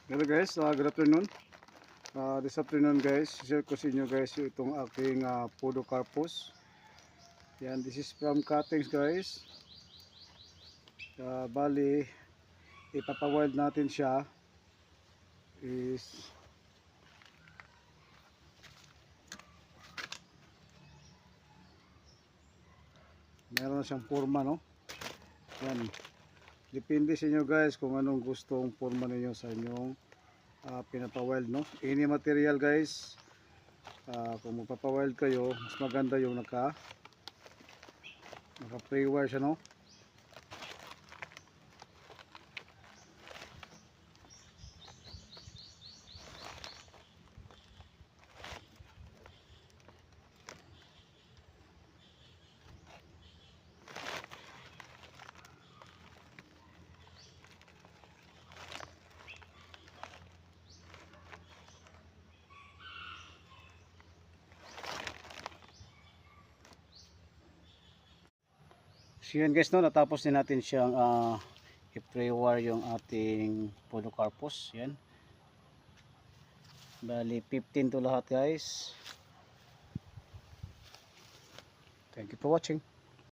Hello guys, good afternoon. This afternoon guys, share ko sa inyo guys itong aking podocarpus. Yan, this is from cuttings guys. Bali, ipapawild natin siya is meron na siyang forma, no? Yan. Depende sa inyo guys kung anong gustong forma ninyo sa inyong pinapawild, no? Any material guys. Kung magpapawild kayo, mas maganda yung naka pre-wire siya, no? So yun guys, no, natapos din natin siyang i-pre-wire yung ating podocarpus. Yan. Bali 15 to lahat guys. Thank you for watching.